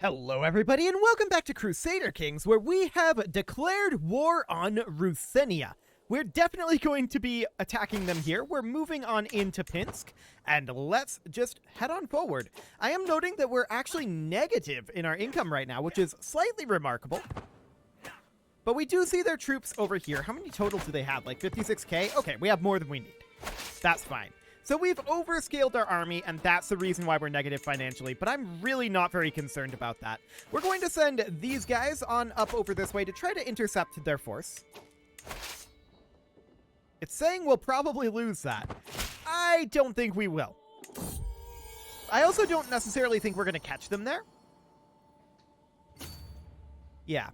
Hello everybody and welcome back to Crusader Kings, where we have declared war on Ruthenia. We're definitely going to be attacking them here. We're moving on into Pinsk, and let's just head on forward. I am noting that we're actually negative in our income right now, which is slightly remarkable. But we do see their troops over here. How many total do they have? Like 56k? Okay, we have more than we need. That's fine. So we've overscaled our army, and that's the reason why we're negative financially, but I'm really not very concerned about that. We're going to send these guys on up over this way to try to intercept their force. It's saying we'll probably lose that. I don't think we will. I also don't necessarily think we're going to catch them there. Yeah.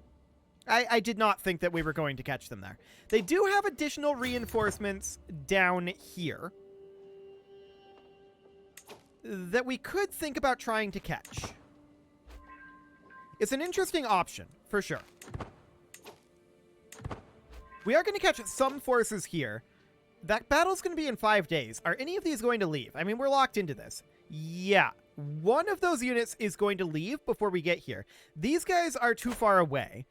I did not think that we were going to catch them there. They do have additional reinforcements down here that we could think about trying to catch. It's an interesting option, for sure. We are going to catch some forces here. That battle's going to be in 5 days. Are any of these going to leave? I mean, we're locked into this. Yeah, one of those units is going to leave before we get here. These guys are too far away.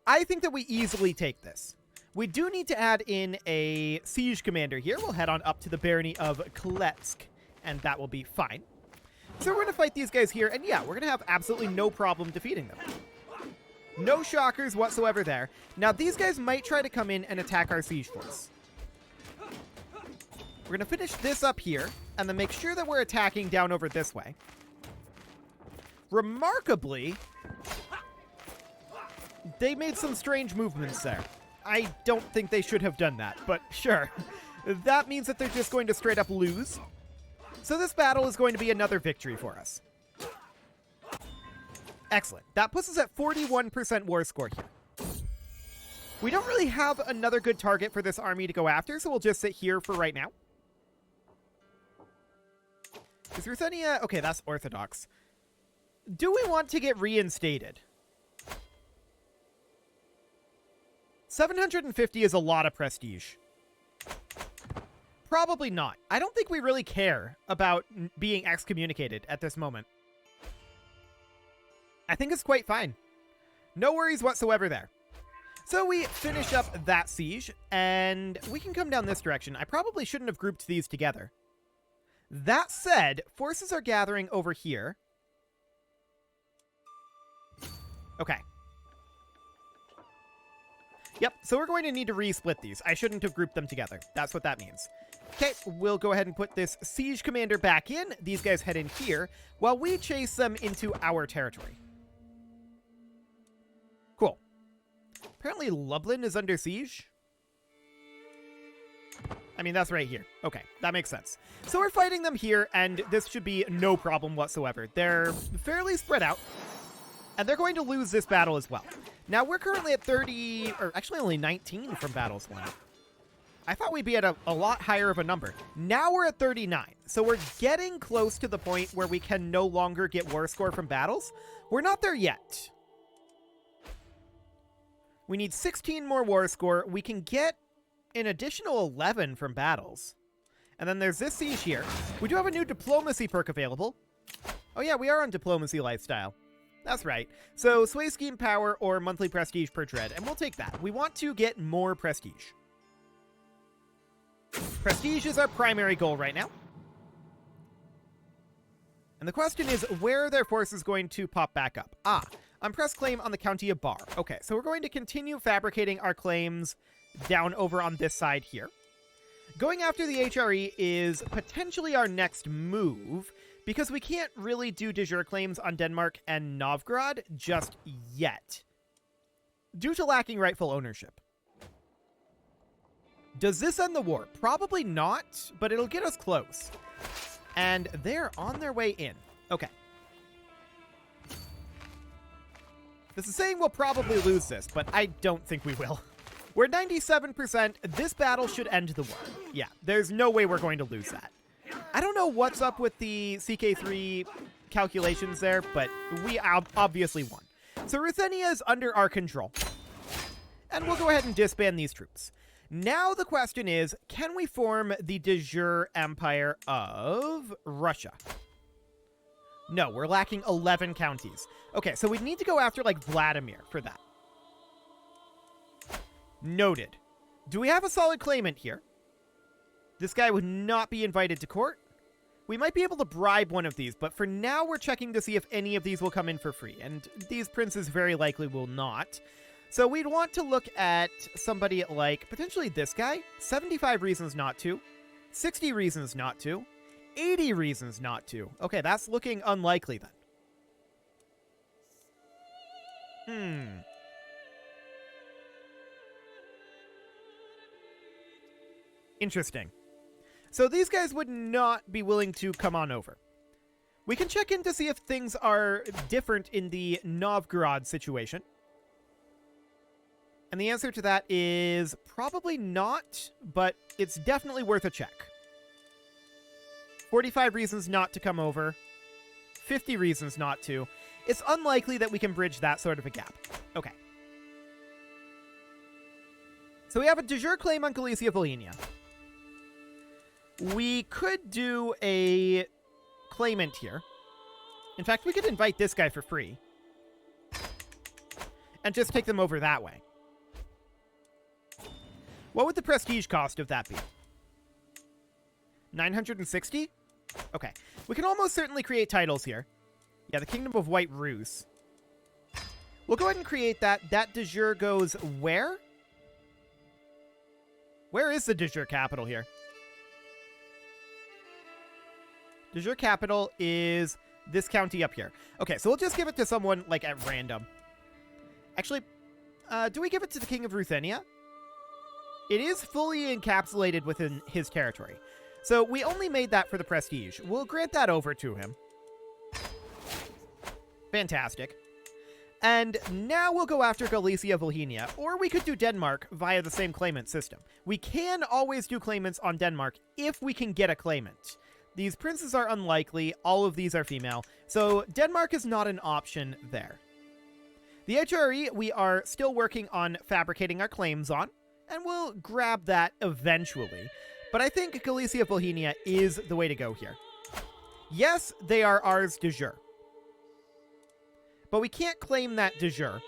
I think that we easily take this. We do need to add in a siege commander here. We'll head on up to the barony of Kletsk, and that will be fine. So we're going to fight these guys here, and yeah, we're going to have absolutely no problem defeating them. No shockers whatsoever there. Now, these guys might try to come in and attack our siege force. We're going to finish this up here, and then make sure that we're attacking down over this way. Remarkably, they made some strange movements there. I don't think they should have done that, but sure. That means that they're just going to straight up lose. So this battle is going to be another victory for us. Excellent. That puts us at 41% war score here. We don't really have another good target for this army to go after, so we'll just sit here for right now. Is Ruthenia... Okay, that's Orthodox. Do we want to get reinstated? 750 is a lot of prestige. Probably not. I don't think we really care about being excommunicated at this moment. I think it's quite fine. No worries whatsoever there. So we finish up that siege, and we can come down this direction. I probably shouldn't have grouped these together. That said, forces are gathering over here. Okay. Yep, so we're going to need to re-split these. I shouldn't have grouped them together. That's what that means. Okay, we'll go ahead and put this siege commander back in. These guys head in here while we chase them into our territory. Cool. Apparently Lublin is under siege. I mean, that's right here. Okay, that makes sense. So we're fighting them here, and this should be no problem whatsoever. They're fairly spread out, and they're going to lose this battle as well. Now, we're currently at 30, or actually only 19 from battles won. I thought we'd be at a lot higher of a number. Now we're at 39, so we're getting close to the point where we can no longer get war score from battles. We're not there yet. We need 16 more war score. We can get an additional 11 from battles. And then there's this siege here. We do have a new diplomacy perk available. Oh yeah, we are on diplomacy lifestyle. That's right. So sway scheme power or monthly prestige per dread, and we'll take that. We want to get more prestige. Prestige is our primary goal right now. And the question is, where are their forces going to pop back up? Ah, unpressed claim on the County of Bar. Okay, so we're going to continue fabricating our claims down over on this side here. Going after the HRE is potentially our next move, because we can't really do de jure claims on Denmark and Novgorod just yet, due to lacking rightful ownership. Does this end the war? Probably not, but it'll get us close. And they're on their way in. Okay. This is saying we'll probably lose this, but I don't think we will. We're 97%. This battle should end the war. Yeah, there's no way we're going to lose that. I don't know what's up with the CK3 calculations there, but we obviously won. So Ruthenia is under our control. And we'll go ahead and disband these troops. Now the question is, can we form the de jure empire of Russia? No, we're lacking 11 counties. Okay, so we need to go after, like, Vladimir for that. Noted. Do we have a solid claimant here? This guy would not be invited to court. We might be able to bribe one of these, but for now we're checking to see if any of these will come in for free, and these princes very likely will not. So we'd want to look at somebody like, potentially this guy, 75 reasons not to, 60 reasons not to, 80 reasons not to. Okay, that's looking unlikely then. Interesting. So these guys would not be willing to come on over. We can check in to see if things are different in the Novgorod situation. And the answer to that is probably not, but it's definitely worth a check. 45 reasons not to come over. 50 reasons not to. It's unlikely that we can bridge that sort of a gap. Okay. So we have a de jure claim on Galicia-Volhynia. We could do a claimant here. In fact, we could invite this guy for free. And just take them over that way. What would the prestige cost of that be? 960? Okay. We can almost certainly create titles here. Yeah, the Kingdom of White Rus. We'll go ahead and create that. That de jure goes where? Where is the de jure capital here? De jure capital is this county up here. Okay, so we'll just give it to someone, like, at random. Actually, do we give it to the King of Ruthenia? It is fully encapsulated within his territory. So we only made that for the prestige. We'll grant that over to him. Fantastic. And now we'll go after Galicia-Volhynia, or we could do Denmark via the same claimant system. We can always do claimants on Denmark if we can get a claimant. These princes are unlikely, all of these are female, so Denmark is not an option there. The HRE, we are still working on fabricating our claims on, and we'll grab that eventually. But I think Galicia-Volhynia is the way to go here. Yes, they are ours de jure. But we can't claim that de jure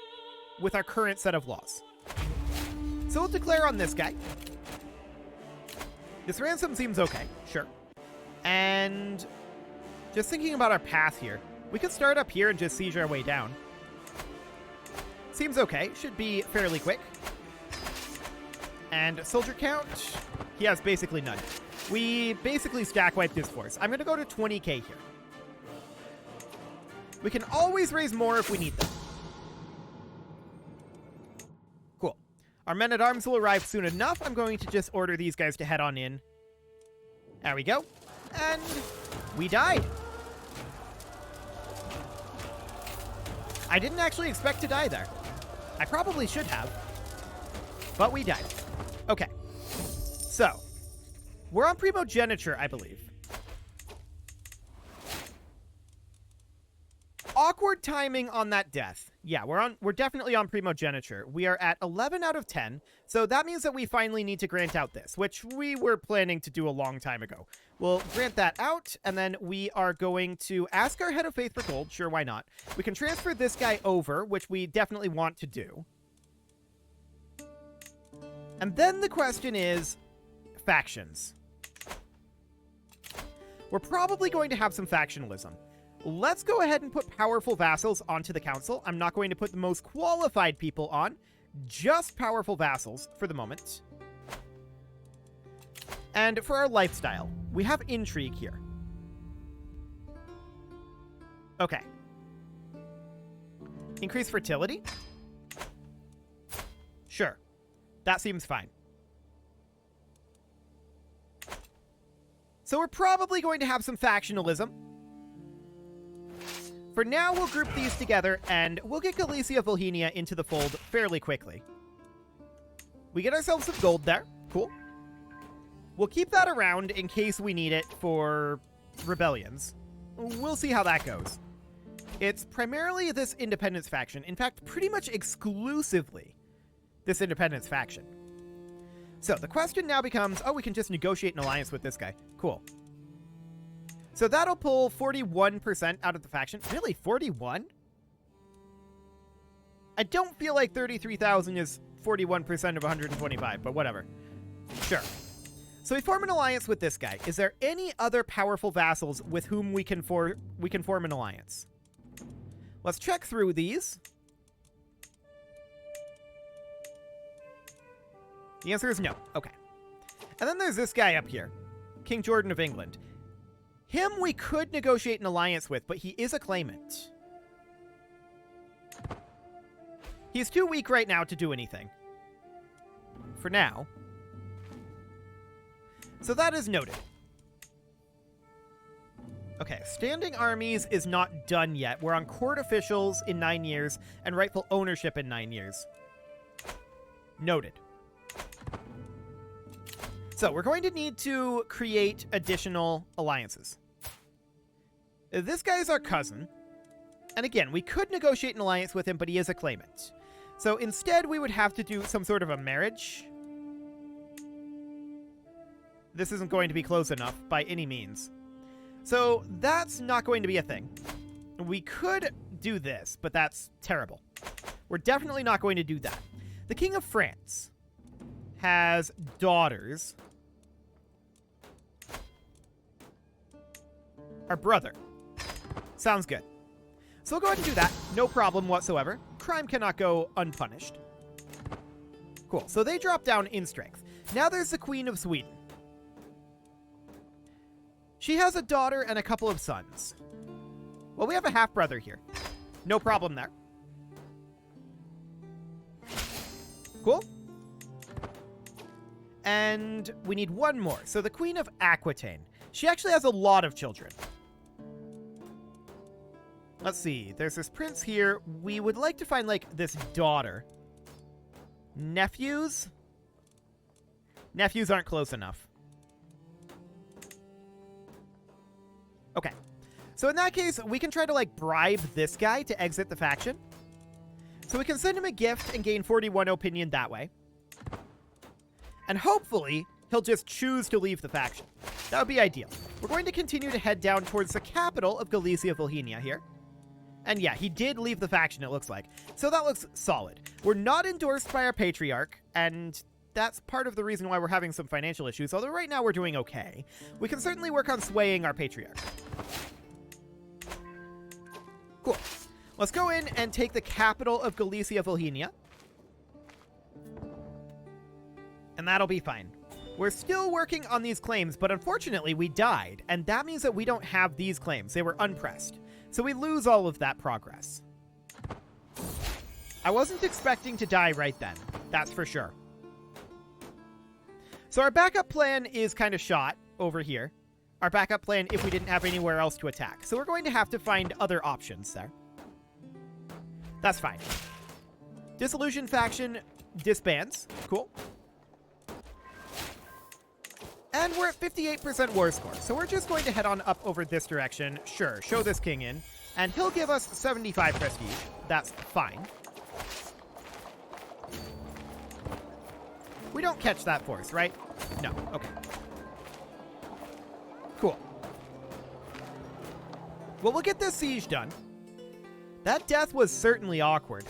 with our current set of laws. So we'll declare on this guy. This ransom seems okay, sure. And just thinking about our path here, we could start up here and just siege our way down. Seems okay. Should be fairly quick. And soldier count, he has basically none. We basically stack wiped his force. I'm going to go to 20k here. We can always raise more if we need them. Cool. Our men-at-arms will arrive soon enough. I'm going to just order these guys to head on in. There we go. And we died. I didn't actually expect to die there. I probably should have. But we died. Okay. So, we're on primogeniture, I believe. Awkward timing on that death. Yeah, we're definitely on primogeniture. We are at 11 out of 10, so that means that we finally need to grant out this, which we were planning to do a long time ago. We'll grant that out, and then we are going to ask our head of faith for gold. Sure, why not? We can transfer this guy over, which we definitely want to do. And then the question is factions. We're probably going to have some factionalism. Let's go ahead and put powerful vassals onto the council. I'm not going to put the most qualified people on, just powerful vassals for the moment. And for our lifestyle, we have intrigue here. Okay. Increase fertility? Sure. That seems fine. So we're probably going to have some factionalism. For now, we'll group these together, and we'll get Galicia-Volhynia into the fold fairly quickly. We get ourselves some gold there. Cool. We'll keep that around in case we need it for rebellions. We'll see how that goes. It's primarily this independence faction. In fact, pretty much exclusively this independence faction. So the question now becomes, oh, we can just negotiate an alliance with this guy. Cool. So that'll pull 41% out of the faction. Really, 41? I don't feel like 33,000 is 41% of 125, but whatever. Sure. So we form an alliance with this guy. Is there any other powerful vassals with whom we can form an alliance? Let's check through these. The answer is no. Okay. And then there's this guy up here, King Jordan of England. Him we could negotiate an alliance with, but he is a claimant. He's too weak right now to do anything. For now. So that is noted. Okay, standing armies is not done yet. We're on court officials in 9 years and rightful ownership in 9 years. Noted. So we're going to need to create additional alliances. This guy is our cousin. And again, we could negotiate an alliance with him, but he is a claimant. So instead, we would have to do some sort of a marriage. This isn't going to be close enough by any means. So that's not going to be a thing. We could do this, but that's terrible. We're definitely not going to do that. The King of France has daughters. Our brother. Sounds good. So we'll go ahead and do that. No problem whatsoever. Crime cannot go unpunished. Cool. So they drop down in strength. Now there's the Queen of Sweden. She has a daughter and a couple of sons. Well, we have a half-brother here. No problem there. Cool. And we need one more. So the Queen of Aquitaine. She actually has a lot of children. Let's see. There's this prince here. We would like to find, like, this daughter. Nephews? Nephews aren't close enough. Okay. So in that case, we can try to, like, bribe this guy to exit the faction. So we can send him a gift and gain 41 opinion that way. And hopefully, he'll just choose to leave the faction. That would be ideal. We're going to continue to head down towards the capital of Galicia Volhynia here. And yeah, he did leave the faction, it looks like. So that looks solid. We're not endorsed by our patriarch, and that's part of the reason why we're having some financial issues, although right now we're doing okay. We can certainly work on swaying our patriarch. Cool. Let's go in and take the capital of Galicia Volhynia. And that'll be fine. We're still working on these claims, but unfortunately we died, and that means that we don't have these claims. They were unpressed. So we lose all of that progress. I wasn't expecting to die right then. That's for sure. So our backup plan is kind of shot over here. Our backup plan if we didn't have anywhere else to attack. So we're going to have to find other options there. That's fine. Disillusion faction disbands. Cool. And we're at 58% war score, so we're just going to head on up over this direction. Sure, show this king in, and he'll give us 75 prestige. That's fine. We don't catch that force, right? No, okay. Cool. Well, we'll get this siege done. That death was certainly awkward.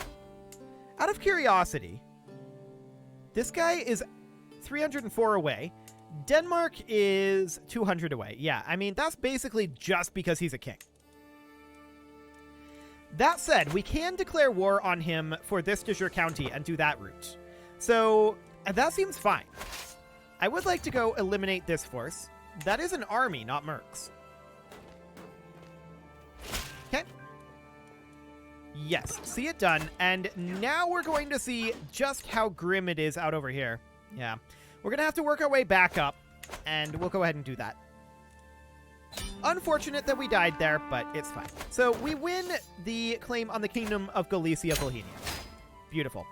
Out of curiosity, this guy is 304 away. Denmark is 200 away. Yeah, I mean, that's basically just because he's a king. That said, we can declare war on him for this de jure county and do that route. So, that seems fine. I would like to go eliminate this force. That is an army, not mercs. Okay. Yes, see it done. And now we're going to see just how grim it is out over here. Yeah. We're going to have to work our way back up, and we'll go ahead and do that. Unfortunate that we died there, but it's fine. So we win the claim on the Kingdom of Galicia Volhynia. Beautiful.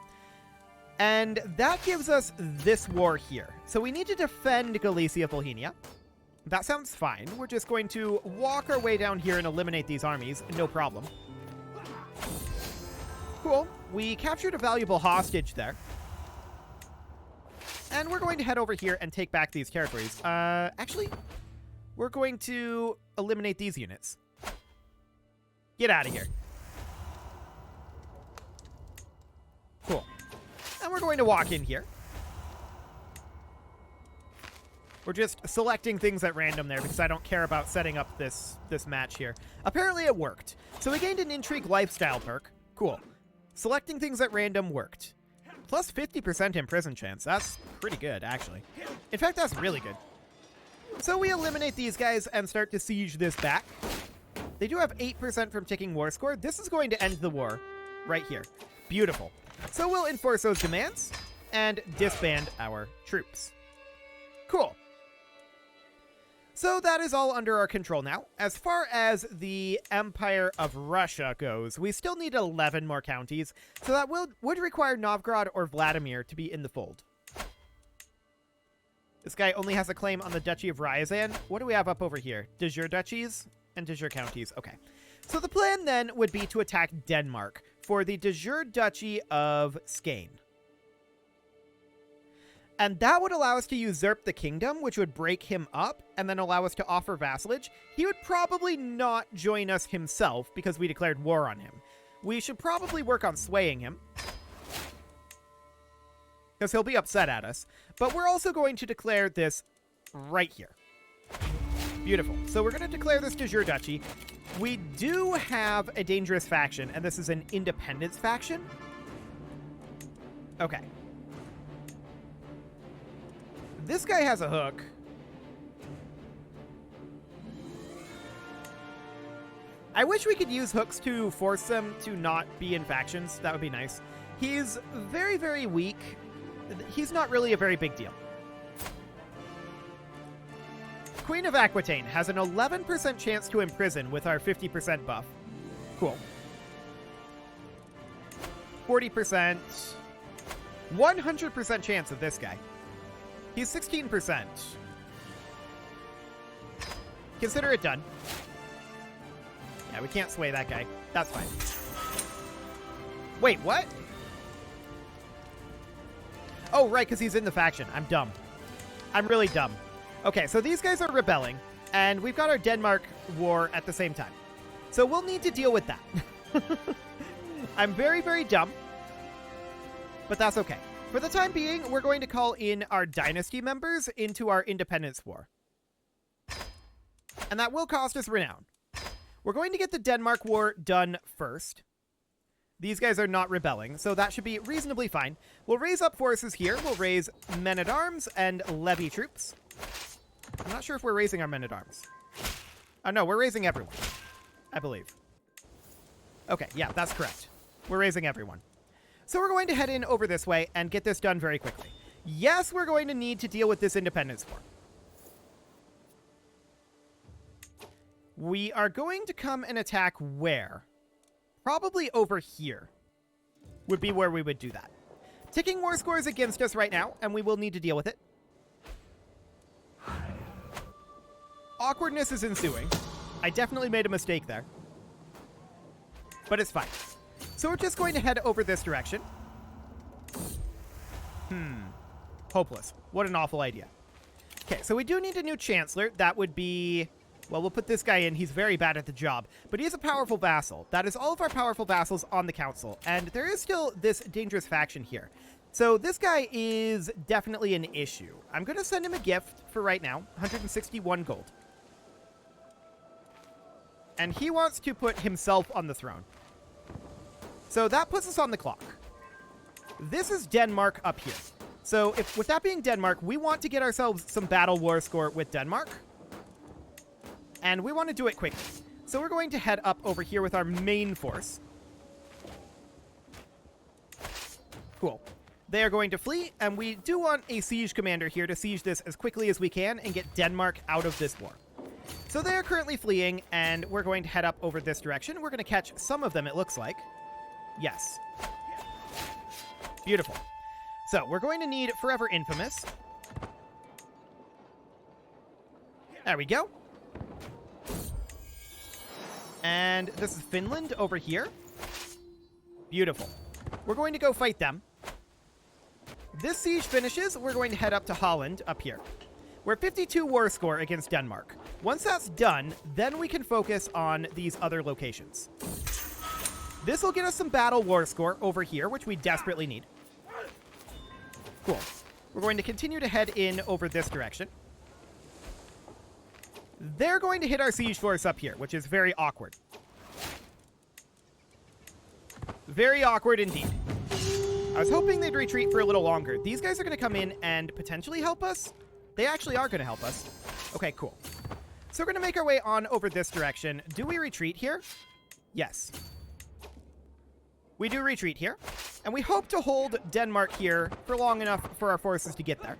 And that gives us this war here. So we need to defend Galicia Volhynia. That sounds fine. We're just going to walk our way down here and eliminate these armies. No problem. Cool. We captured a valuable hostage there. And we're going to head over here and take back these territories. Actually, we're going to eliminate these units. Get out of here. Cool. And we're going to walk in here. We're just selecting things at random there because I don't care about setting up this match here. Apparently it worked. So we gained an Intrigue Lifestyle perk. Cool. Selecting things at random worked. Plus 50% imprison chance. That's pretty good, actually. In fact, that's really good. So we eliminate these guys and start to siege this back. They do have 8% from ticking war score. This is going to end the war right here. Beautiful. So we'll enforce those demands and disband our troops. Cool. So that is all under our control now. As far as the Empire of Russia goes, we still need 11 more counties, so that would require Novgorod or Vladimir to be in the fold. This guy only has a claim on the Duchy of Ryazan. What do we have up over here? De jure duchies and de jure counties. Okay. So the plan then would be to attack Denmark for the de jure Duchy of Skane. And that would allow us to usurp the kingdom, which would break him up and then allow us to offer vassalage. He would probably not join us himself because we declared war on him. We should probably work on swaying him, because he'll be upset at us. But we're also going to declare this right here. Beautiful. So we're going to declare this de jure duchy. We do have a dangerous faction, and this is an independence faction. Okay. This guy has a hook. I wish we could use hooks to force them to not be in factions. That would be nice. He's very, very weak. He's not really a very big deal. Queen of Aquitaine has an 11% chance to imprison with our 50% buff. Cool. 40%. 100% chance of this guy. He's 16%. Consider it done. Yeah, we can't sway that guy. That's fine. Wait, what? Oh, right, because he's in the faction. I'm dumb. I'm really dumb. Okay, so these guys are rebelling, and we've got our Denmark war at the same time. So we'll need to deal with that. I'm very, very dumb, but that's okay. For the time being, we're going to call in our dynasty members into our independence war. And that will cost us renown. We're going to get the Denmark war done first. These guys are not rebelling, so that should be reasonably fine. We'll raise up forces here. We'll raise men-at-arms and levy troops. I'm not sure if we're raising our men-at-arms. Oh, no, we're raising everyone, I believe. Okay, yeah, that's correct. We're raising everyone. So we're going to head in over this way and get this done very quickly. Yes, we're going to need to deal with this independence war. We are going to come and attack where? Probably over here would be where we would do that. Ticking war scores against us right now, and we will need to deal with it. Awkwardness is ensuing. I definitely made a mistake there. But it's fine. So we're just going to head over this direction. Hopeless. What an awful idea. Okay, so we do need a new chancellor. That would be... Well, we'll put this guy in. He's very bad at the job. But he is a powerful vassal. That is all of our powerful vassals on the council. And there is still this dangerous faction here. So this guy is definitely an issue. I'm going to send him a gift for right now. 161 gold. And he wants to put himself on the throne. So that puts us on the clock. This is Denmark up here. So if, with that being Denmark, we want to get ourselves some battle war score with Denmark. And we want to do it quickly. So we're going to head up over here with our main force. Cool. They are going to flee, and we do want a siege commander here to siege this as quickly as we can and get Denmark out of this war. So they are currently fleeing, and we're going to head up over this direction. We're going to catch some of them, it looks like. Yes. Beautiful. So we're going to need Forever Infamous. There we go. And this is Finland over here. Beautiful. We're going to go fight them. This siege finishes, we're going to head up to Holland up here. We're 52 war score against Denmark. Once that's done, then we can focus on these other locations. This will get us some battle war score over here, which we desperately need. Cool. We're going to continue to head in over this direction. They're going to hit our siege force up here, which is very awkward. Very awkward indeed. I was hoping they'd retreat for a little longer. These guys are going to come in and potentially help us. They actually are going to help us. Okay, cool. So we're going to make our way on over this direction. Do we retreat here? Yes. We do retreat here. And we hope to hold Denmark here for long enough for our forces to get there.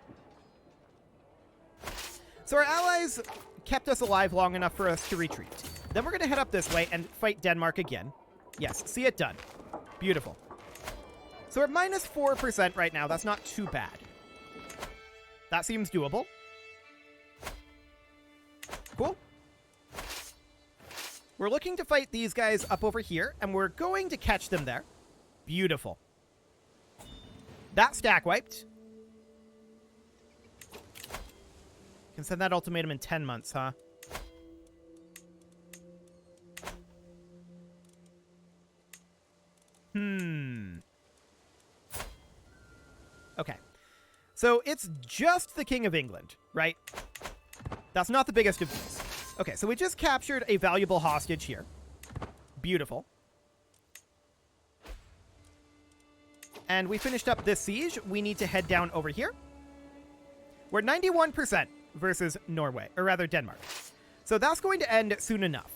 So our allies kept us alive long enough for us to retreat. Then we're going to head up this way and fight Denmark again. Yes, see it done. Beautiful. So we're at minus 4% right now. That's not too bad. That seems doable. Cool. We're looking to fight these guys up over here, and we're going to catch them there. Beautiful. That stack wiped. Can send that ultimatum in 10 months, huh? Okay. So it's just the King of England, right? That's not the biggest of these. Okay, so we just captured a valuable hostage here. Beautiful. And we finished up this siege. We need to head down over here. We're 91% versus Norway, or rather Denmark. So that's going to end soon enough.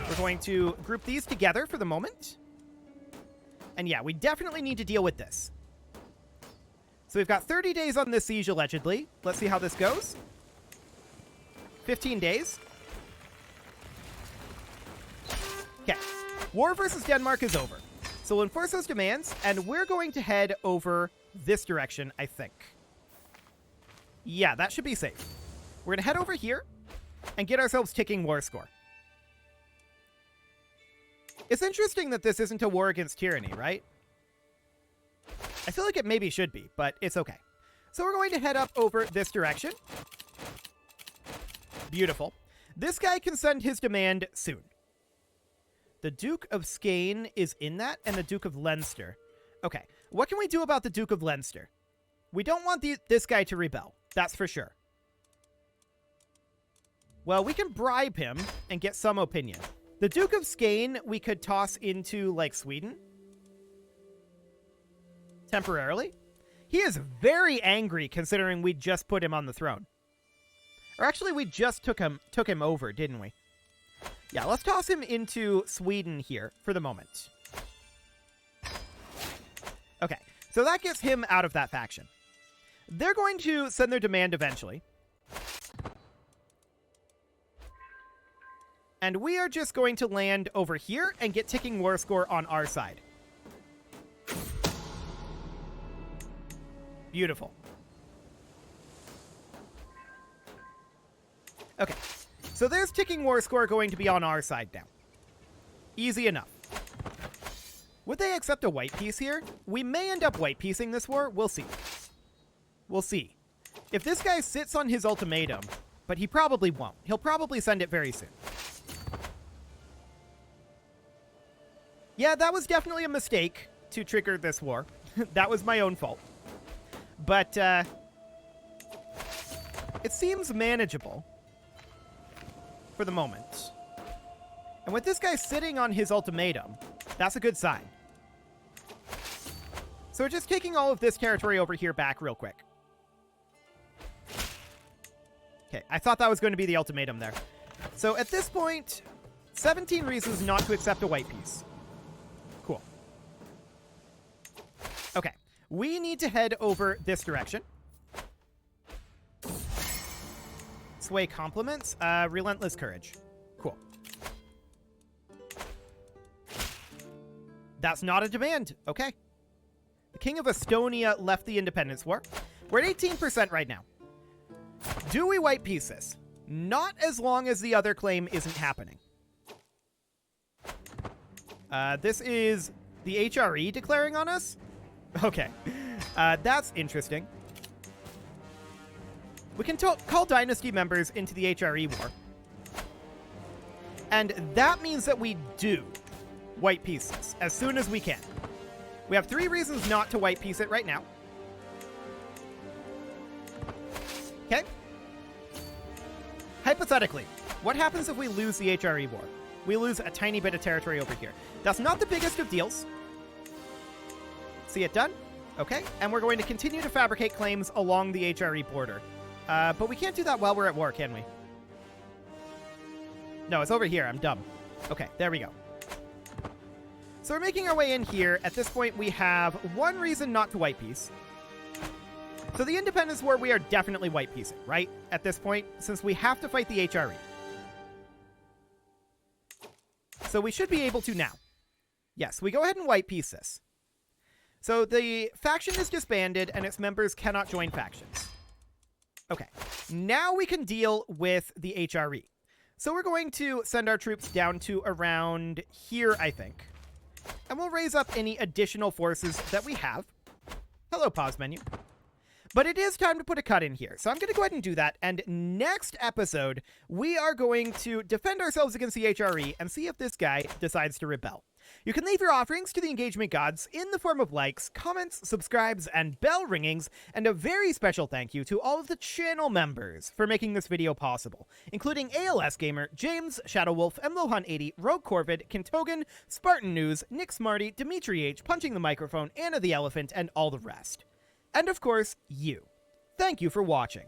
We're going to group these together for the moment. And yeah, we definitely need to deal with this. So we've got 30 days on this siege, allegedly. Let's see how this goes. 15 days. Okay. War versus Denmark is over. So we'll enforce those demands, and we're going to head over this direction, I think. Yeah, that should be safe. We're going to head over here and get ourselves ticking war score. It's interesting that this isn't a war against tyranny, right? I feel like it maybe should be, but it's okay. So we're going to head up over this direction. Beautiful. This guy can send his demand soon. The Duke of Skane is in that, and the Duke of Leinster. Okay, what can we do about the Duke of Leinster? We don't want this guy to rebel, that's for sure. Well, we can bribe him and get some opinion. The Duke of Skane we could toss into, like, Sweden. Temporarily. He is very angry considering we just put him on the throne. Or actually, we just took him over, didn't we? Yeah, let's toss him into Sweden here for the moment. Okay, so that gets him out of that faction. They're going to send their demand eventually. And we are just going to land over here and get ticking war score on our side. Beautiful. Okay, so there's ticking war score going to be on our side now. Easy enough. Would they accept a white piece here? We may end up white piecing this war. We'll see. We'll see. If this guy sits on his ultimatum, but he probably won't. He'll probably send it very soon. Yeah, that was definitely a mistake to trigger this war. That was my own fault. But, it seems manageable for the moment. And with this guy sitting on his ultimatum, that's a good sign. So we're just taking all of this territory over here back real quick. Okay, I thought that was going to be the ultimatum there. So at this point, 17 reasons not to accept a white piece. Cool. Okay, we need to head over this direction. Sway compliments. Relentless courage. Cool. That's not a demand. Okay. The King of Estonia left the independence war. We're at 18% right now. Do we white piece this? Not as long as the other claim isn't happening. This is the HRE declaring on us? Okay. That's interesting. We can call Dynasty members into the HRE war. And that means that we do white piece this as soon as we can. We have 3 reasons not to white piece it right now. Okay. Hypothetically, what happens if we lose the HRE war? We lose a tiny bit of territory over here. That's not the biggest of deals. See it done? Okay. And we're going to continue to fabricate claims along the HRE border. But we can't do that while we're at war, can we? No, it's over here. I'm dumb. Okay, there we go. So we're making our way in here. At this point, we have 1 reason not to white piece. So the Independence War, we are definitely white piecing, right? At this point, since we have to fight the HRE. So we should be able to now. Yes, we go ahead and white piece this. So the faction is disbanded, and its members cannot join factions. Okay, now we can deal with the HRE. So we're going to send our troops down to around here, I think. And we'll raise up any additional forces that we have. Hello, pause menu. But it is time to put a cut in here. So I'm going to go ahead and do that. And next episode, we are going to defend ourselves against the HRE and see if this guy decides to rebel. You can leave your offerings to the engagement gods in the form of likes, comments, subscribes, and bell ringings, and a very special thank you to all of the channel members for making this video possible, including ALS Gamer, James, Shadowwolf, MLohan80, Rogue Corvid, Kintogan, Spartan News, Nick Smarty, Dimitri H, Punching the Microphone, Anna the Elephant, and all the rest. And of course, you. Thank you for watching.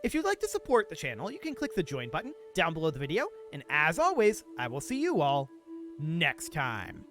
If you'd like to support the channel, you can click the join button down below the video, and as always, I will see you all next time.